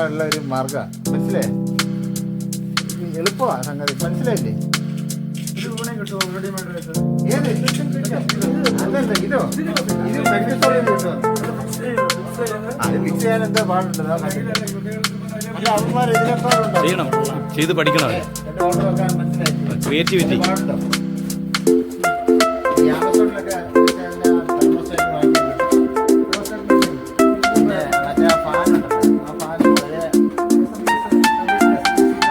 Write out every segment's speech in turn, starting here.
രക്ഷപ്പെടാനുള്ള ഒരു മാർഗ്ഗം. മനസ്സിലായേ? എളുപ്പമാണ് സംഗതി. മനസ്സിലായില്ലേ? ഏത് അതല്ല ഇതോ, ഇത് മെഡിക്കൽ സ്റ്റോറിൽ കിട്ടുമോ? അത് മിക്സ് ചെയ്യാൻ എന്താ പാടുണ്ടോ? അല്ല അവന്മാർ ഇതിനേക്കാളുണ്ടോ ചെയ്യണം, ചെയ്ത് പഠിക്കണം. എൻ്റെ ഓർഡർ വെക്കാൻ മനസ്സിലായി. ക്രിയേറ്റിവിറ്റി പാടുണ്ടോ? ഈ ആമസോണിലൊക്കെ മറ്റേ ആ ഫാനുണ്ടല്ലോ, ആ ഫാൻ പഴയ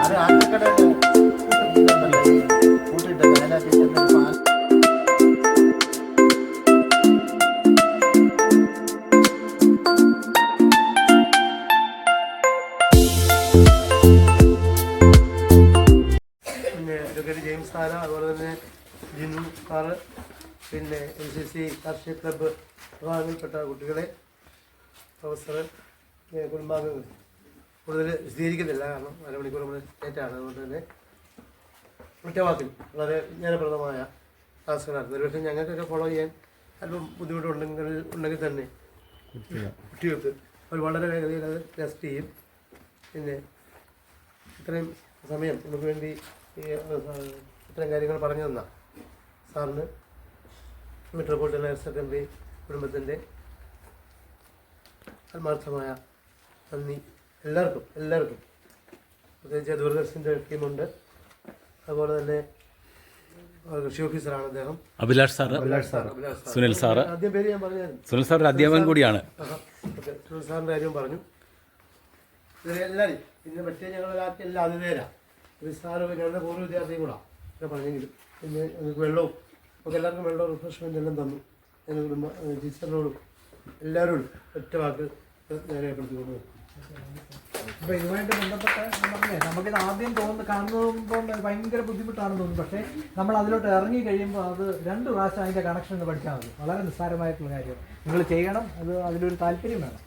അത് ആട്ടക്കടയിൽ കൂട്ടിയിട്ടത് അതിനകത്ത് ഫാൻ. പിന്നെ അഡ്വക്കേറ്റ് ജെയിംസ് സാറ്, അതുപോലെ തന്നെ ജിന്നു സാറ്, പിന്നെ NCC കാർഷിക ക്ലബ്ബ് വിഭാഗങ്ങളിൽപ്പെട്ട കുട്ടികളെ, പ്രൊഫസർ, കുടുംബാംഗങ്ങൾ കൂടുതൽ വിശദീകരിക്കുന്നില്ല, കാരണം അരമണിക്കൂർ നമ്മൾ ലേറ്റാണ്. അതുകൊണ്ട് തന്നെ ഒറ്റവാക്കിൽ വളരെ വിജ്ഞാനപ്രദമായ ക്ലാസ്സുകളായിരുന്നു. ഒരുപക്ഷെ ഞങ്ങൾക്കൊക്കെ ഫോളോ ചെയ്യാൻ അല്പം ബുദ്ധിമുട്ടുണ്ടെങ്കിൽ തന്നെ കുട്ടികൾക്ക് അവർ വളരെ വേഗതയിൽ അത് ടെസ്റ്റ് ചെയ്യും. പിന്നെ ഇത്രയും സമയം നമുക്ക് വേണ്ടി ഇത്തരം കാര്യങ്ങൾ പറഞ്ഞു തന്ന സാറിന് മെട്രോപൊളിറ്റൻ ഹയർ സെക്കൻഡറി കുടുംബത്തിൻ്റെ ആത്മാർത്ഥമായ നന്ദി. എല്ലാവർക്കും പ്രത്യേകിച്ച് ദൂരദർശൻ്റെ ടീമുണ്ട്. അതുപോലെ തന്നെ കൃഷി ഓഫീസറാണ് അദ്ദേഹം, അഭിലാഷ് സാറ്, സുനിൽ സാറ്. ആദ്യം പേര് ഞാൻ പറഞ്ഞായിരുന്നു. സുനിൽ സാർ ഒരു അധ്യാപകൻ കൂടിയാണ്. സുനിൽ സാറിൻ്റെ കാര്യവും പറഞ്ഞു. ഇതിലെല്ലാവരും പിന്നെ മറ്റേ ഞങ്ങളൊക്കെ എല്ലാം അതിഥേരാ. ഒരു സാറ് ഞങ്ങളുടെ പൂർവ്വ വിദ്യാർത്ഥിയും കൂടാ ഒക്കെ പറഞ്ഞെങ്കിലും പിന്നെ ഞങ്ങൾക്ക് വെള്ളവും നമുക്ക് എല്ലാവർക്കും വെള്ളവും റിഫ്രഷ്മെൻ്റ് എല്ലാം തന്നു. ഞങ്ങളുടെ ടീച്ചറിനോടും എല്ലാവരോടും ഒറ്റ വാക്ക് ഞാൻ രേഖപ്പെടുത്തിക്കൊണ്ടു. അപ്പോൾ ഇതുമായിട്ട് ബന്ധപ്പെട്ട നമുക്കിത് ആദ്യം കാണുമ്പോൾ ഭയങ്കര ബുദ്ധിമുട്ടാണെന്ന് തോന്നുന്നു. പക്ഷേ നമ്മൾ അതിലോട്ട് ഇറങ്ങി കഴിയുമ്പോൾ അത് 2 പ്രാവശ്യം അതിൻ്റെ കണക്ഷൻ ഒന്ന് പഠിച്ചാൽ മതി. വളരെ നിസ്സാരമായിട്ടുള്ള കാര്യം നിങ്ങൾ ചെയ്യണം. അതിലൊരു താല്പര്യം വേണം.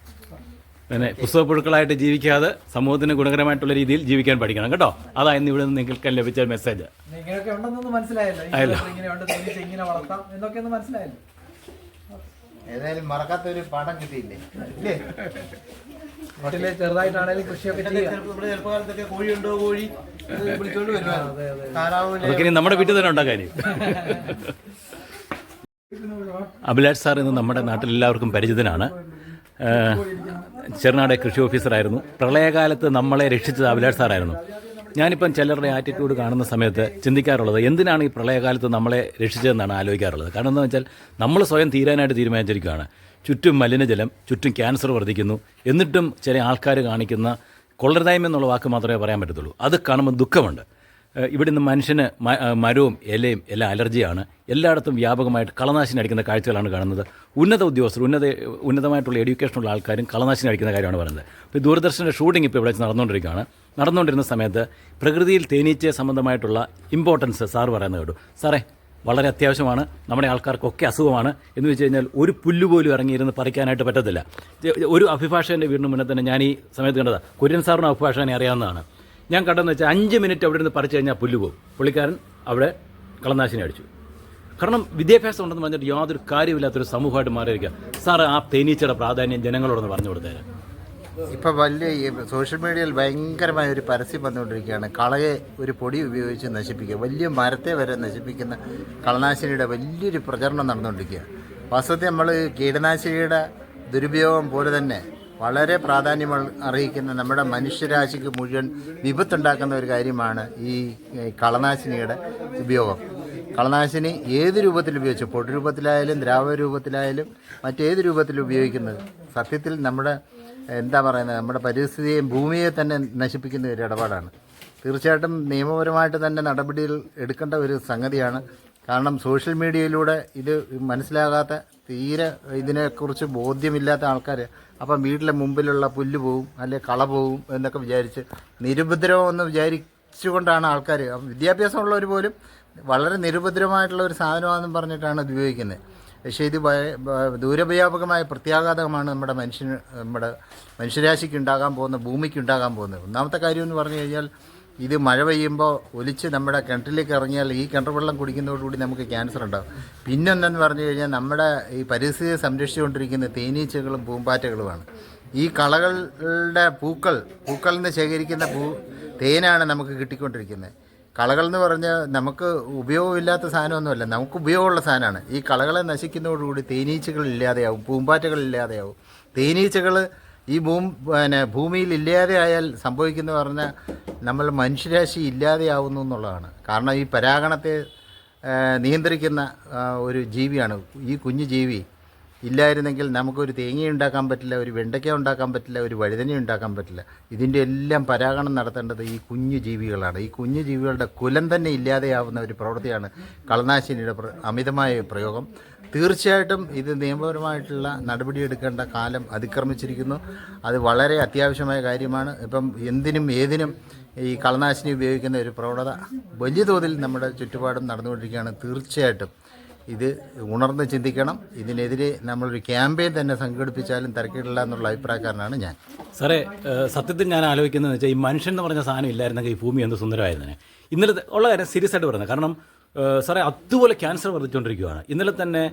പിന്നെ പുസ്തകപ്പുഴുക്കളായിട്ട് ജീവിക്കാതെ സമൂഹത്തിന് ഗുണകരമായിട്ടുള്ള രീതിയിൽ ജീവിക്കാൻ പഠിക്കണം കേട്ടോ. അതായിരുന്നു ഇവിടെ നിന്ന് നിങ്ങൾക്ക് ലഭിച്ച മെസ്സേജ്. ഇങ്ങനെയൊക്കെ ഉണ്ടെന്നൊന്നും മനസ്സിലായല്ലോ. ഇങ്ങനെയുണ്ട്, തേനീച്ച ഇങ്ങനെ വളർത്താം എന്നൊക്കെ ഒന്ന് മനസ്സിലായല്ലോ. ഏതായാലും മറക്കാത്തൊരു പാഠം കിട്ടിയില്ലേ ഇല്ലേ? വീട്ടിലെ ചെറുതായിട്ടാണെങ്കിലും കൃഷിയൊക്കെ ചെയ്യാം. നമ്മുടെ ചെറുപ്പകാലത്തൊക്കെ കോഴിയുണ്ടോ, കോഴി വിളിച്ചോണ്ട് വരുവാണ്. താറാവ് അതൊക്കെ നമ്മുടെ വീട്ടിൽ തന്നെ ഉണ്ടാ കാര്യം. അഭിലാഷ് സാർ ഇന്ന് നമ്മുടെ നാട്ടിൽ എല്ലാവർക്കും പരിചിതനാണ്. ചെറുനാട് കൃഷി ഓഫീസറായിരുന്നു. പ്രളയകാലത്ത് നമ്മളെ രക്ഷിച്ചത് അഭിലാഷ് സാറായിരുന്നു. ഞാനിപ്പം ചിലരുടെ ആറ്റിറ്റ്യൂഡ് കാണുന്ന സമയത്ത് ചിന്തിക്കാറുള്ളത്, എന്തിനാണ് ഈ പ്രളയകാലത്ത് നമ്മളെ രക്ഷിച്ചതെന്നാണ് ആലോചിക്കാറുള്ളത്. കാരണം എന്താണെന്ന് വെച്ചാൽ നമ്മൾ സ്വയം തീരാനായിട്ട് തീരുമാനിച്ചിരിക്കുകയാണ്. ചുറ്റും മലിനജലം, ചുറ്റും ക്യാൻസർ വർദ്ധിക്കുന്നു. എന്നിട്ടും ചില ആൾക്കാർ കാണിക്കുന്ന കൊള്ളരുതായ്മ എന്നുള്ള വാക്ക് മാത്രമേ പറയാൻ പറ്റത്തുള്ളൂ. അത് കാണുമ്പോൾ ദുഃഖമുണ്ട്. ഇവിടെ നിന്ന് മനുഷ്യന് മരവും ഇലയും എല്ലാം അലർജിയാണ്. എല്ലായിടത്തും വ്യാപകമായിട്ട് കളനാശിനി അടിക്കുന്ന കാഴ്ചകളാണ് കാണുന്നത്. ഉന്നത ഉദ്യോഗസ്ഥർ, ഉന്നതമായിട്ടുള്ള എഡ്യൂക്കേഷനുള്ള ആൾക്കാരും കളനാശിനി അടിക്കുന്ന കാര്യമാണ് പറയുന്നത്. ഇപ്പോൾ ദൂരദർശൻ്റെ ഷൂട്ടിംഗ് ഇപ്പോൾ ഇവിടെ നടന്നുകൊണ്ടിരുന്ന സമയത്ത് പ്രകൃതിയിൽ തേനീച്ച സംബന്ധമായിട്ടുള്ള ഇമ്പോർട്ടൻസ് സാർ പറയുന്നത് കേട്ടു. സാറേ, വളരെ അത്യാവശ്യമാണ്. നമ്മുടെ ആൾക്കാർക്കൊക്കെ അസുഖമാണ്. എന്ന് വെച്ച് കഴിഞ്ഞാൽ ഒരു പുല്ല് പോലും ഇറങ്ങിയിരുന്ന് പറിക്കാനായിട്ട് പറ്റത്തില്ല. ഒരു അഭിഭാഷകൻ്റെ വീടിന് മുന്നേ തന്നെ ഞാൻ ഈ സമയത്ത് കണ്ടതാണ്. കുര്യൻ സാറിനും അഭിഭാഷകനെ അറിയാവുന്നതാണ്. ഞാൻ കണ്ടെന്ന് വെച്ചാൽ 5 മിനിറ്റ് അവിടെ നിന്ന് പറിച്ചു കഴിഞ്ഞാൽ പുല്ല് പോകും. പുള്ളിക്കാരൻ അവിടെ കളനാശിനി അടിച്ചു. കാരണം വിദ്യാഭ്യാസം ഉണ്ടെന്ന് പറഞ്ഞിട്ട് യാതൊരു കാര്യമില്ലാത്തൊരു സമൂഹമായിട്ട് മാറിയിരിക്കുക. സാറ് ആ തേനീച്ചയുടെ പ്രാധാന്യം ജനങ്ങളോടൊന്ന് പറഞ്ഞു കൊടുത്തേരാം. ഇപ്പം വലിയ സോഷ്യൽ മീഡിയയിൽ ഭയങ്കരമായ ഒരു പരസ്യം വന്നുകൊണ്ടിരിക്കുകയാണ്. കളയെ ഒരു പൊടി ഉപയോഗിച്ച് നശിപ്പിക്കുക, വലിയ മരത്തെ വരെ നശിപ്പിക്കുന്ന കളനാശിനിയുടെ വലിയൊരു പ്രചരണം നടന്നുകൊണ്ടിരിക്കുക. വാസ്തവത്തിൽ നമ്മൾ കീടനാശിനിയുടെ ദുരുപയോഗം പോലെ തന്നെ വളരെ പ്രാധാന്യം അറിയിക്കുന്ന നമ്മുടെ മനുഷ്യരാശിക്ക് മുഴുവൻ വിപത്തുണ്ടാക്കുന്ന ഒരു കാര്യമാണ് ഈ കളനാശിനിയുടെ ഉപയോഗം. കളനാശിനി ഏത് രൂപത്തിൽ ഉപയോഗിച്ചു, പൊടി രൂപത്തിലായാലും ദ്രാവക രൂപത്തിലായാലും മറ്റേത് രൂപത്തിൽ ഉപയോഗിക്കുന്നത് സത്യത്തിൽ നമ്മുടെ നമ്മുടെ പരിസ്ഥിതിയെയും ഭൂമിയെ തന്നെ നശിപ്പിക്കുന്ന ഒരു ഇടപാടാണ്. തീർച്ചയായിട്ടും നിയമപരമായിട്ട് തന്നെ നടപടികൾ എടുക്കേണ്ട ഒരു സംഗതിയാണ്. കാരണം സോഷ്യൽ മീഡിയയിലൂടെ ഇത് മനസ്സിലാകാത്ത, തീരെ ഇതിനെക്കുറിച്ച് ബോധ്യമില്ലാത്ത ആൾക്കാർ അപ്പം വീട്ടിലെ മുമ്പിലുള്ള പുല്ല് പോവും അല്ലെങ്കിൽ കള പോവും എന്നൊക്കെ വിചാരിച്ച് നിരുപദ്രവമെന്ന് വിചാരിച്ചുകൊണ്ടാണ് ആൾക്കാർ, വിദ്യാഭ്യാസമുള്ളവർ പോലും വളരെ നിരുപദ്രവമായിട്ടുള്ള ഒരു സാധനമാണെന്നും പറഞ്ഞിട്ടാണ് ഇത് ഉപയോഗിക്കുന്നത്. പക്ഷേ ഇത് ദൂരവ്യാപകമായ പ്രത്യാഘാതമാണ് നമ്മുടെ മനുഷ്യരാശിക്ക് ഉണ്ടാകാൻ പോകുന്ന, ഭൂമിക്ക് ഉണ്ടാകാൻ പോകുന്നത്. ഒന്നാമത്തെ കാര്യം എന്ന് പറഞ്ഞു കഴിഞ്ഞാൽ ഇത് മഴ പെയ്യുമ്പോൾ ഒലിച്ച് നമ്മുടെ കിണറ്റിലേക്ക് ഇറങ്ങിയാൽ ഈ കിണർ വെള്ളം കുടിക്കുന്നതോടുകൂടി നമുക്ക് ക്യാൻസർ ഉണ്ടാകും. പിന്നൊന്നെന്ന് പറഞ്ഞു കഴിഞ്ഞാൽ നമ്മുടെ ഈ പരിസ്ഥിതിയെ സംരക്ഷിച്ചുകൊണ്ടിരിക്കുന്ന തേനീച്ചകളും പൂമ്പാറ്റകളുമാണ്. ഈ കളകളുടെ പൂക്കളിൽ നിന്ന് ശേഖരിക്കുന്ന തേനാണ് നമുക്ക് കിട്ടിക്കൊണ്ടിരിക്കുന്നത്. കളകൾ എന്ന് പറഞ്ഞാൽ നമുക്ക് ഉപയോഗമില്ലാത്ത സാധനമൊന്നുമല്ല, നമുക്ക് ഉപയോഗമുള്ള സാധനമാണ്. ഈ കളകളെ നശിക്കുന്നതോടുകൂടി തേനീച്ചകൾ ഇല്ലാതെയാവും, പൂമ്പാറ്റകൾ ഇല്ലാതെയാവും. തേനീച്ചകൾ ഈ ഭൂമിയിൽ ഇല്ലാതെയായാൽ സംഭവിക്കുന്ന പറഞ്ഞാൽ നമ്മൾ മനുഷ്യരാശി ഇല്ലാതെയാവുന്നു എന്നുള്ളതാണ്. കാരണം ഈ പരാഗണത്തെ നിയന്ത്രിക്കുന്ന ഒരു ജീവിയാണ് ഈ കുഞ്ഞു ജീവി. ഇല്ലായിരുന്നെങ്കിൽ നമുക്കൊരു തേങ്ങ ഉണ്ടാക്കാൻ പറ്റില്ല, ഒരു വെണ്ടയ്ക്ക ഉണ്ടാക്കാൻ പറ്റില്ല, ഒരു വഴുതന ഉണ്ടാക്കാൻ പറ്റില്ല. ഇതിൻ്റെ എല്ലാം പരാഗണം നടത്തേണ്ടത് ഈ കുഞ്ഞു ജീവികളാണ്. ഈ കുഞ്ഞു ജീവികളുടെ കുലം തന്നെ ഇല്ലാതെയാവുന്ന ഒരു പ്രവൃത്തിയാണ് കളനാശിനിയുടെ അമിതമായ പ്രയോഗം. തീർച്ചയായിട്ടും ഇത് നിയമപരമായിട്ടുള്ള നടപടിയെടുക്കേണ്ട കാലം അതിക്രമിച്ചിരിക്കുന്നു. അത് വളരെ അത്യാവശ്യമായ കാര്യമാണ്. ഇപ്പം എന്തിനും ഏതിനും ഈ കളനാശിനി ഉപയോഗിക്കുന്ന ഒരു പ്രവണത വലിയ തോതിൽ നമ്മുടെ ചുറ്റുപാടും നടന്നുകൊണ്ടിരിക്കുകയാണ്. തീർച്ചയായിട്ടും ഇത് ഉണർന്ന് ചിന്തിക്കണം. ഇതിനെതിരെ നമ്മളൊരു ക്യാമ്പയിൻ തന്നെ സംഘടിപ്പിച്ചാലും തിരക്കിടില്ല എന്നുള്ള അഭിപ്രായക്കാരനാണ് ഞാൻ. സാറേ, സത്യത്തിൽ ഞാൻ ആലോചിക്കുന്നതെന്ന് വെച്ചാൽ ഈ മനുഷ്യൻ എന്ന് പറഞ്ഞ സാധനം ഇല്ലായിരുന്നെങ്കിൽ ഈ ഭൂമി എന്ത് സുന്ദരമായിരുന്നേ. ഇന്നലെ ഉള്ള കാര്യം സീരിയസ് ആയിട്ട് പറയുന്നത്. കാരണം സാറേ, അതുപോലെ ക്യാൻസർ വർദ്ധിച്ചുകൊണ്ടിരിക്കുകയാണ്. ഇന്നലെ തന്നെ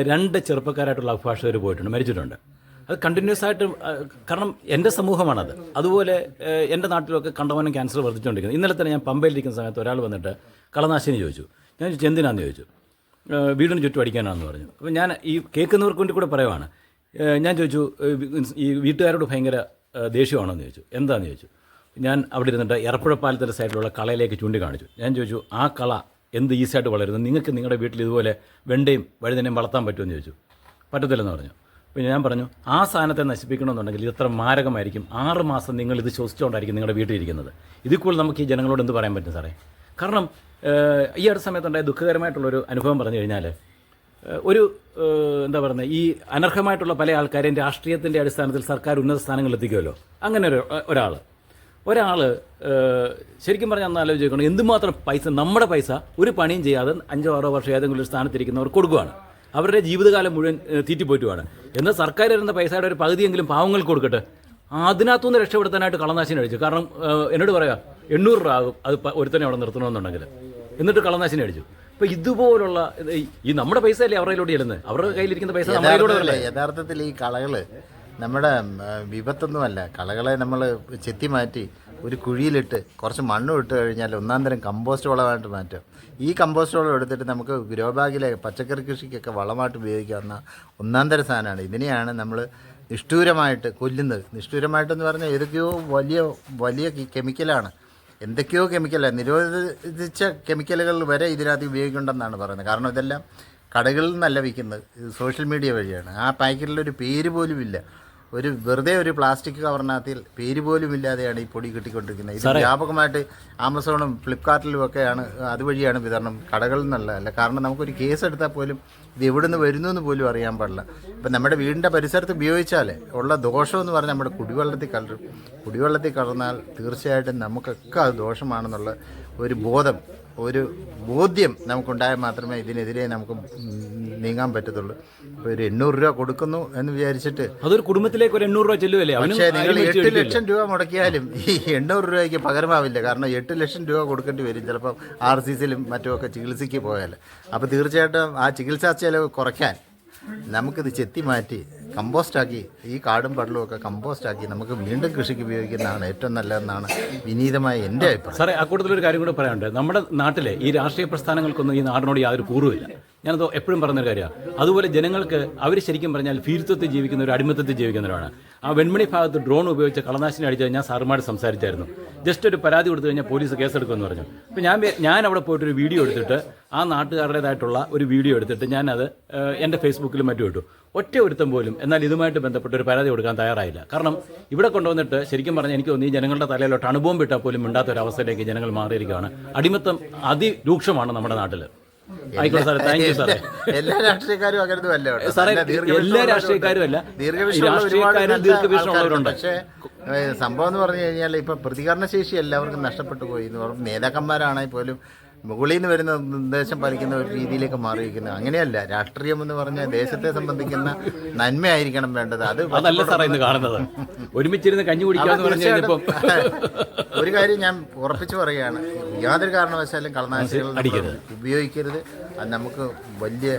2 ചെറുപ്പക്കാരായിട്ടുള്ള അഭിഭാഷകർ പോയിട്ടുണ്ട്, മരിച്ചിട്ടുണ്ട്. അത് കണ്ടിന്യൂസ് ആയിട്ട്, കാരണം എൻ്റെ സമൂഹമാണത്. അതുപോലെ എൻ്റെ നാട്ടിലൊക്കെ കണ്ടമാനം ക്യാൻസർ വർദ്ധിച്ചുകൊണ്ടിരിക്കുന്നത്. ഇന്നലെ തന്നെ ഞാൻ പമ്പയിലിരിക്കുന്ന സമയത്ത് ഒരാൾ വന്നിട്ട് കളനാശിനി ചോദിച്ചു. ഞാൻ ചോദിച്ചു എന്തിനാണെന്ന് ചോദിച്ചു. വീടിന് ചുറ്റും അടിക്കാനാണെന്ന് പറഞ്ഞു. അപ്പോൾ ഞാൻ ഈ കേൾക്കുന്നവർക്ക് വേണ്ടി കൂടെ പറയുവാണ്. ഞാൻ ചോദിച്ചു ഈ വീട്ടുകാരോട് ഭയങ്കര ദേഷ്യമാണോന്ന് ചോദിച്ചു. എന്താണെന്ന് ചോദിച്ചു. ഞാൻ അവിടെ ഇരുന്നിട്ട് എറപ്പുഴ പാലത്തിൻ്റെ സൈഡിലുള്ള കളയിലേക്ക് ചൂണ്ടിക്കാണിച്ചു. ഞാൻ ചോദിച്ചു ആ കള എന്ത് ഈസിയായിട്ട് വളരുന്നു, നിങ്ങൾക്ക് നിങ്ങളുടെ വീട്ടിൽ ഇതുപോലെ വെണ്ടയും വഴുതനയും വളർത്താൻ പറ്റുമെന്ന് ചോദിച്ചു. പറ്റത്തില്ലെന്ന് പറഞ്ഞു. അപ്പോൾ ഞാൻ പറഞ്ഞു ആ സാധനത്തെ നശിപ്പിക്കണമെന്നുണ്ടെങ്കിൽ ഇത് എത്ര മാരകമായിരിക്കും. 6 മാസം നിങ്ങൾ ഇത് ശ്വസിച്ചുകൊണ്ടായിരിക്കും നിങ്ങളുടെ വീട്ടിലിരിക്കുന്നത്. ഇതിൽ കൂടുതൽ നമുക്ക് ഈ ജനങ്ങളോട് എന്ത് പറയാൻ പറ്റും സാറേ? കാരണം ഈ അടുത്ത സമയത്തുണ്ടായ ദുഃഖകരമായിട്ടുള്ളൊരു അനുഭവം പറഞ്ഞു കഴിഞ്ഞാൽ ഒരു എന്താ പറയുന്നത്, ഈ അനർഹമായിട്ടുള്ള പല ആൾക്കാരെയും രാഷ്ട്രീയത്തിൻ്റെ അടിസ്ഥാനത്തിൽ സർക്കാർ ഉന്നത സ്ഥാനങ്ങളിൽ എത്തിക്കുമല്ലോ. അങ്ങനെ ഒരാൾ ശരിക്കും പറഞ്ഞാൽ അന്ന് ആലോചിക്കണം, എന്തുമാത്രം പൈസ, നമ്മുടെ പൈസ ഒരു പണിയും ചെയ്യാതെ 5-6 വർഷം ഏതെങ്കിലും ഒരു സ്ഥാനത്തിരിക്കുന്നവർ കൊടുക്കുകയാണ്. അവരുടെ ജീവിതകാലം മുഴുവൻ തീറ്റിപ്പോറ്റുവാണ്. എന്നാൽ സർക്കാർ തരുന്ന പൈസയുടെ ഒരു പകുതിയെങ്കിലും പാവങ്ങൾക്ക് കൊടുക്കട്ടെ. അതിനകത്തുനിന്ന് രക്ഷപ്പെടുത്താനായിട്ട് കളനാശിനി അടിച്ചു. കാരണം എന്നോട് പറയാം 800 രൂപ ആകും അത് ഒരുത്തനെ അവിടെ നിർത്തണമെന്നുണ്ടെങ്കിൽ. എന്നിട്ട് കളനാശിനി അടിച്ചു. അപ്പോൾ ഇതുപോലുള്ള ഈ നമ്മുടെ പൈസ അല്ലേ അവരുടെ ചെല്ലുന്നത്, അവരുടെ കയ്യിലിരിക്കുന്ന പൈസ നമ്മുടെ. യഥാർത്ഥത്തിൽ ഈ കളകൾ നമ്മുടെ വിപത്തൊന്നുമല്ല. കളകളെ നമ്മൾ ചെത്തി മാറ്റി ഒരു കുഴിയിലിട്ട് കുറച്ച് മണ്ണും ഇട്ട് കഴിഞ്ഞാൽ ഒന്നാന്തരം കമ്പോസ്റ്റ് വളമായിട്ട് മാറ്റാം. ഈ കമ്പോസ്റ്റ് വളം എടുത്തിട്ട് നമുക്ക് ഗ്രോ ബാഗിലെ പച്ചക്കറി കൃഷിക്കൊക്കെ വളമായിട്ട് ഉപയോഗിക്കാവുന്ന ഒന്നാന്തരം സാധനമാണ്. ഇതിനെയാണ് നമ്മൾ നിഷ്ഠൂരമായിട്ട് കൊല്ലുന്നത്. നിഷ്ഠൂരമായിട്ടെന്ന് പറഞ്ഞാൽ ഏതൊക്കെയോ വലിയ കെമിക്കലാണ്, എന്തൊക്കെയോ കെമിക്കലാണ്, നിരോധിച്ച കെമിക്കലുകൾ വരെ ഇതിനകത്ത് ഉപയോഗിക്കുന്നുണ്ടെന്നാണ് പറയുന്നത്. കാരണം ഇതെല്ലാം കടകളിൽ നിന്നല്ല വിൽക്കുന്നത്, സോഷ്യൽ മീഡിയ വഴിയാണ്. ആ പാക്കറ്റിലൊരു പേര് പോലും ഇല്ല, വെറുതെ ഒരു പ്ലാസ്റ്റിക് കവറിനകത്തിൽ പേര് പോലും ഇല്ലാതെയാണ് ഈ പൊടി കിട്ടിക്കൊണ്ടിരിക്കുന്നത്. ഇത് വ്യാപകമായിട്ട് ആമസോണും ഫ്ലിപ്കാർട്ടിലും ഒക്കെയാണ് അതുവഴിയാണ് വിതരണം, കടകളിൽ നിന്നുള്ള അല്ല. കാരണം നമുക്കൊരു കേസ് എടുത്താൽ പോലും ഇത് എവിടെ നിന്ന് വരുന്നു എന്ന് പോലും അറിയാൻ പാടില്ല. ഇപ്പം നമ്മുടെ വീടിൻ്റെ പരിസരത്ത് ഉപയോഗിച്ചാൽ ഉള്ള ദോഷമെന്ന് പറഞ്ഞാൽ നമ്മുടെ കുടിവെള്ളത്തിൽ കലർന്നാൽ തീർച്ചയായിട്ടും നമുക്കൊക്കെ അത് ദോഷമാണെന്നുള്ള ഒരു ബോധ്യം നമുക്കുണ്ടായാൽ മാത്രമേ ഇതിനെതിരെ നമുക്ക് നീങ്ങാൻ പറ്റത്തുള്ളൂ. ഇപ്പോൾ ഒരു 800 രൂപ കൊടുക്കുന്നു എന്ന് വിചാരിച്ചിട്ട് അതൊരു കുടുംബത്തിലേക്ക് ഒരു 800 രൂപ ചെല്ലുമല്ലേ? പക്ഷേ നിങ്ങൾ 8 ലക്ഷം രൂപ മുടക്കിയാലും ഈ 800 രൂപയ്ക്ക് പകരമാവില്ല. കാരണം 8 ലക്ഷം രൂപ കൊടുക്കേണ്ടി വരും ചിലപ്പം RCCയിലും മറ്റുമൊക്കെ ചികിത്സയ്ക്ക് പോയാൽ. അപ്പോൾ തീർച്ചയായിട്ടും ആ ചികിത്സാ ചെലവ് കുറയ്ക്കാൻ നമുക്കിത് ചെത്തി മാറ്റി കമ്പോസ്റ്റാക്കി, ഈ കാടും പടലും ഒക്കെ കമ്പോസ്റ്റാക്കി നമുക്ക് വീണ്ടും കൃഷിക്ക് ഉപയോഗിക്കുന്നതാണ് ഏറ്റവും നല്ലതെന്നാണ് വിനീതമായ എൻ്റെ അഭിപ്രായം. സാറേ, അക്കൂട്ടത്തിലൊരു കാര്യം കൂടെ പറയാനുണ്ട്. നമ്മുടെ നാട്ടിലെ ഈ രാഷ്ട്രീയ പ്രസ്ഥാനങ്ങൾക്കൊന്നും ഈ നാടിനോട് യാതൊരു പൂർവ്വമില്ല. ഞാനത് എപ്പോഴും പറയുന്നൊരു കാര്യമാണ്. അതുപോലെ ജനങ്ങൾക്ക് അവർ ശരിക്കും പറഞ്ഞാൽ ഭീരുത്വത്തിൽ ജീവിക്കുന്ന ഒരു അടിമത്തത്തിൽ ജീവിക്കുന്നവരാണ്. ആ വെൺമണി ഭാഗത്ത് ഡ്രോൺ ഉപയോഗിച്ച് കളനാശിനി അടിച്ച് ഞാൻ സാറുമായിട്ട് സംസാരിച്ചായിരുന്നു. ജസ്റ്റ് ഒരു പരാതി കൊടുത്തു കഴിഞ്ഞാൽ പോലീസ് കേസെടുക്കുമെന്ന് പറഞ്ഞു. അപ്പോൾ ഞാൻ അവിടെ പോയിട്ടൊരു വീഡിയോ എടുത്തിട്ട് ആ നാട്ടുകാരുടേതായിട്ടുള്ള ഒരു വീഡിയോ എടുത്തിട്ട് ഞാനത് എൻ്റെ ഫേസ്ബുക്കിലും മറ്റും ഇട്ടു. ഒറ്റ ഒരുത്തം പോലും എന്നാൽ ഇതുമായിട്ട് ബന്ധപ്പെട്ട് ഒരു പരാതി കൊടുക്കാൻ തയ്യാറായില്ല. കാരണം ഇവിടെ കൊണ്ടുവന്നിട്ട് ശരിക്കും പറഞ്ഞാൽ എനിക്ക് തോന്നി ജനങ്ങളുടെ തലയിലോട്ട് അണുബോംബ് ഇട്ടാൽ പോലും മിണ്ടാത്തൊരവസ്ഥയിലേക്ക് ജനങ്ങൾ മാറിയിരിക്കുകയാണ്. അടിമത്തം അതിരൂക്ഷമാണ് നമ്മുടെ നാട്ടിൽ. ആയിക്കോട്ടെ സാറേ, താങ്ക് യു സാറേ. എല്ലാ രാഷ്ട്രീയക്കാരും അങ്ങനത്തുമല്ല സാറേ, എല്ലാ രാഷ്ട്രീയക്കാരും അല്ല, ദീർഘവീക്ഷണമുള്ളവരുണ്ട്. പക്ഷേ സംഭവം എന്ന് പറഞ്ഞു കഴിഞ്ഞാൽ ഇപ്പം പ്രതികരണശേഷി എല്ലാവർക്കും നഷ്ടപ്പെട്ടു പോയി എന്ന് പറഞ്ഞു. നേതാക്കന്മാരാണെങ്കിൽ പോലും മുകളിൽ നിന്ന് വരുന്ന നിർദ്ദേശം പാലിക്കുന്ന ഒരു രീതിയിലേക്ക് മാറിയിരിക്കുന്നത്. അങ്ങനെയല്ല, രാഷ്ട്രീയം എന്ന് പറഞ്ഞാൽ ദേശത്തെ സംബന്ധിക്കുന്ന നന്മയായിരിക്കണം വേണ്ടത്. അതല്ല സാറേ ഇന്ന് കാണുന്നത്. ഒരുമിച്ചിരുന്ന് കഞ്ഞി കുടിക്കാന്ന് പറഞ്ഞു കഴിഞ്ഞപ്പം ഒരു കാര്യം ഞാൻ ഉറപ്പിച്ചു പറയുകയാണ്, യാതൊരു കാരണവശാലും കളനാശികൾ ഉപയോഗിക്കരുത്. അത് നമുക്ക് വലിയ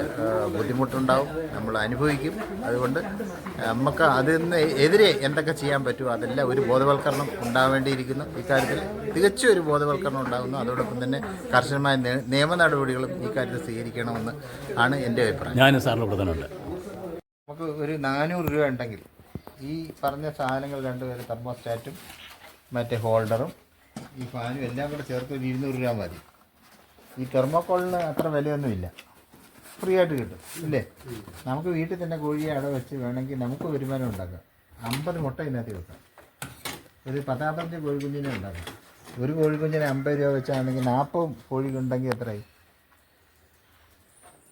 ബുദ്ധിമുട്ടുണ്ടാവും, നമ്മൾ അനുഭവിക്കും. അതുകൊണ്ട് നമുക്ക് അതിന് എതിരെ എന്തൊക്കെ ചെയ്യാൻ പറ്റുമോ അതെല്ലാം ഒരു ബോധവൽക്കരണം ഉണ്ടാവേണ്ടിയിരിക്കുന്നു. ഇക്കാര്യത്തിൽ തികച്ചും ഒരു ബോധവൽക്കരണം ഉണ്ടാകുന്നു. അതോടൊപ്പം തന്നെ കർശനമായ നിയമ നടപടികളും ഇക്കാര്യത്തിൽ സ്വീകരിക്കണമെന്ന് ആണ് എൻ്റെ അഭിപ്രായം. ഞാനും സാറിന് പ്രധാനമുണ്ട്. നമുക്ക് ഒരു 400 രൂപ ഉണ്ടെങ്കിൽ ഈ പറഞ്ഞ സാധനങ്ങൾ രണ്ടുപേരും തെർമോസ്റ്റാറ്റും മറ്റേ ഹോൾഡറും ഈ ഫാനും എല്ലാം കൂടെ ചേർത്ത് ഒരു 200 രൂപ മതി. ഈ തെർമോക്കോളിന് അത്ര വിലയൊന്നുമില്ല, ഫ്രീ ആയിട്ട് കിട്ടും ഇല്ലേ? നമുക്ക് വീട്ടിൽ തന്നെ കോഴിയെ അവിടെ വെച്ച് വേണമെങ്കിൽ നമുക്ക് വരുമാനം ഉണ്ടാക്കാം. 50 മുട്ട ഇതിനകത്ത് വെക്കാം, ഒരു 15 കോഴിക്കുഞ്ഞിനെ ഉണ്ടാക്കാം. ഒരു കോഴിക്കുഞ്ഞിനെ 50 രൂപ വെച്ചാണെങ്കിൽ 40 കോഴി ഉണ്ടെങ്കിൽ എത്രയായി?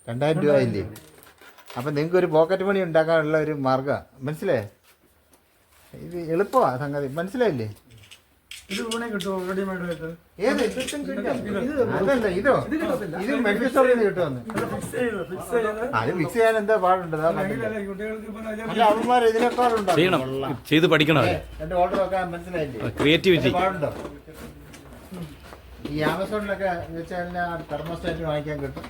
2000 രൂപ ഇല്ലേ? അപ്പം നിങ്ങൾക്ക് ഒരു പോക്കറ്റ് മണി ഉണ്ടാക്കാനുള്ള ഒരു മാർഗ്ഗമാണ്. മനസ്സിലായേ? ഇത് എളുപ്പമാണ് സംഗതി, മനസ്സിലായില്ലേ? ഇത് ഊണെ കിട്ടുമോ റെഡിമെയ്ഡ്? ഏത് അതല്ല, ഇതോ ഇത് മെഡിക്കൽ സ്റ്റോറിൽ നിന്ന് കിട്ടുമെന്ന്. അത് മിക്സ് ചെയ്യാൻ എന്താ പാടുണ്ട്? അല്ല, അവന്മാർ ഇതിനേക്കാളുണ്ടോ ചെയ്യണം, ചെയ്ത് പഠിക്കണം. എൻ്റെ ഓർഡർ വെക്കാൻ മനസ്സിലായില്ലേ? ക്രിയേറ്റിവിറ്റി പാടുണ്ടോ? ഈ ആമസോണിലൊക്കെ വെച്ചാൽ തെർമോസ്റ്റാറ്റ് വാങ്ങിക്കാൻ കിട്ടും.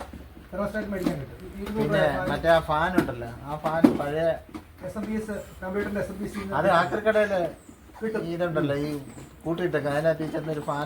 തെർമോസ്റ്റാറ്റ് മേടിക്കാൻ കിട്ടും. പിന്നെ മറ്റേ ആ ഫാൻ ഉണ്ടല്ലോ, ആ ഫാൻ പഴയ SMPS കമ്പ്യൂട്ടറിന്റെ SMPS അത് ആക്രിക്കടയില് ഇതുണ്ടല്ലോ, ഈ കൂട്ടിയിട്ടൊക്കെ അതിനകത്ത് ചെന്നൊരു ഫാൻ